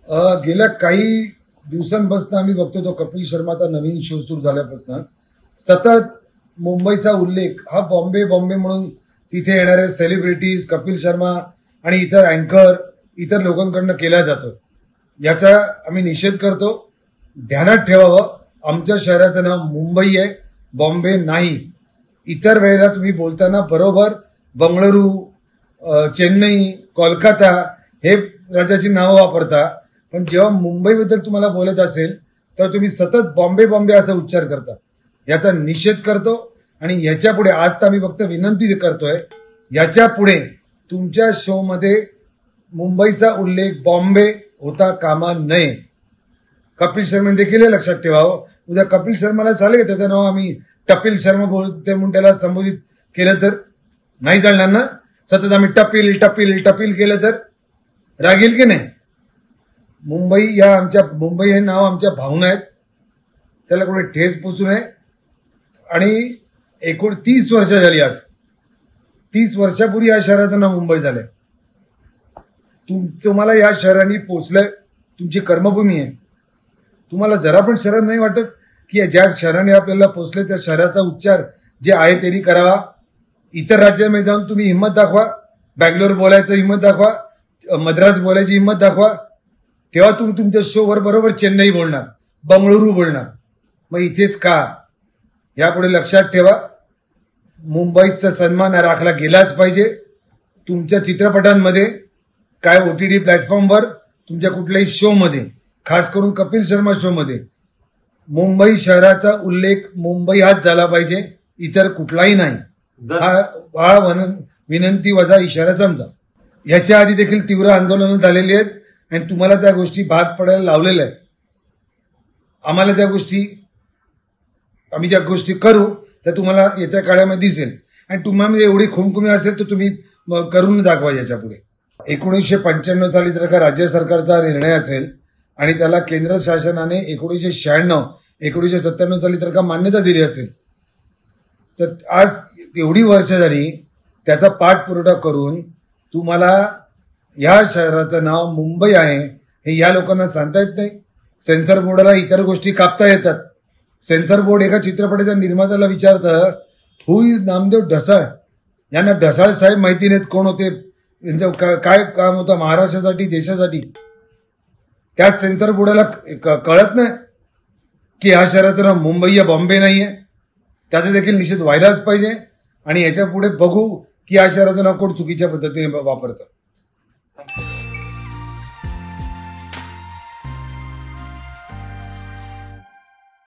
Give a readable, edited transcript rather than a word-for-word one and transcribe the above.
गेल्या काही दिवसांपासून आम्ही बघतो तो कपिल शर्माचा नवीन शो सुरू झाल्यापासून सतत मुंबईचा उल्लेख हा बॉम्बे बॉम्बे म्हणून तिथे येणारे सेलिब्रिटीज कपिल शर्मा आणि इतर अँकर इतर लोकांकडून केला जातो। याचा आम्ही निषेध करतो। ध्यानात ठेवावं, आमच्या शहराचं नाव मुंबई आहे, बॉम्बे नाही। इतर वेळेला तुम्ही बोलताना बरोबर बंगळुरू, चेन्नई, कोलकाता हे राज्याची नावं वापरता, पण जेव्हा मुंबईबद्दल तुम्हाला बोलत असेल तर तुम्ही सतत बॉम्बे बॉम्बे असा उच्चार करता। याचा निषेध करतो आणि याच्या पुढे आज तर आम्ही फक्त विनंती करतोय, याच्या पुढे तुमच्या शो मध्ये मुंबईचा उल्लेख बॉम्बे होता कामा नये। कपिल शर्मा देखील लक्षात ठेवावं। उद्या कपिल शर्माला चालेल त्याचं नाव आम्ही टपिल शर्मा बोलतो म्हणून त्याला संबोधित केलं तर नाही चालणार ना। सतत आम्ही टपिल टपिल टपिल केलं तर रागील की नाही। मुंबई हे नाव आमच्या भावना आहेत, त्याला कोणी ठेस पोचू नये। आणि एकूण 30 वर्ष झाली, आज 30 वर्षापूर्वी या शहराचं नाव मुंबई झालंय। तुम्हाला या शहराने पोचलंय, तुमची कर्मभूमी आहे। तुम्हाला जरा पण शरम नाही वाटत की ज्या शहराने आपल्याला पोचले त्या शहराचा उच्चार जे आहे त्यांनी करावा। इतर राज्यामध्ये जाऊन तुम्ही हिंमत दाखवा, बँगलोर बोलायचं हिंमत दाखवा, मद्रास बोलायची हिंमत दाखवा, तेव्हा तुम्ही तुमच्या शोवर बरोबर चेन्नई बोलणार, बंगळुरू बोलणार। मग इथेच का? यापुढे लक्षात ठेवा, मुंबईचा सन्मान राखला गेलाच पाहिजे। तुमच्या चित्रपटांमध्ये काय OTT प्लॅटफॉर्मवर तुमच्या कुठल्याही शो मध्ये, खास करून कपिल शर्मा शो मध्ये मुंबई शहराचा उल्लेख मुंबई हाच झाला पाहिजे, इतर कुठलाही नाही। हा विनंती वजा इशारा समजा। याच्या आधी देखील तीव्र आंदोलनं झालेली आहेत आणि तुम्हाला त्या गोष्टी भाग पडायला लावलेल्या आहेत। आम्हाला आम्ही ज्या गोष्टी करू त्या तुम्हाला येत्या काळामध्ये दिसेल आणि तुम्हाला एवढी खुमखुमी असेल तर तुम्ही करून दाखवा। याच्या पुढे 1995 साली जर का राज्य सरकारचा निर्णय असेल आणि त्याला केंद्र शासनाने 1996 1997 साली जर का मान्यता दिली असेल तर आज एवढी वर्ष झाली त्याचा पाठपुरावा करून तुम्हाला या शहराचं नाव मुंबई आहे हे या लोकांना सांगता येत नाही। सेन्सर बोर्डाला इतर गोष्टी कापता येतात। सेन्सर बोर्ड एका चित्रपटाच्या निर्मात्याला विचारतं, हु इज नामदेव ढसाळ? यांना ढसाळ साहेब माहिती नाहीत कोण होते, यांचं काय काम होतं महाराष्ट्रासाठी, देशासाठी। त्या सेन्सर बोर्डाला कळत नाही की या शहराचं नाव मुंबई या बॉम्बे नाहीये। त्याचा देखील निषेध व्हायलाच पाहिजे आणि याच्या पुढे बघू की या शहराचं नाव कोण चुकीच्या पद्धतीने वापरतं।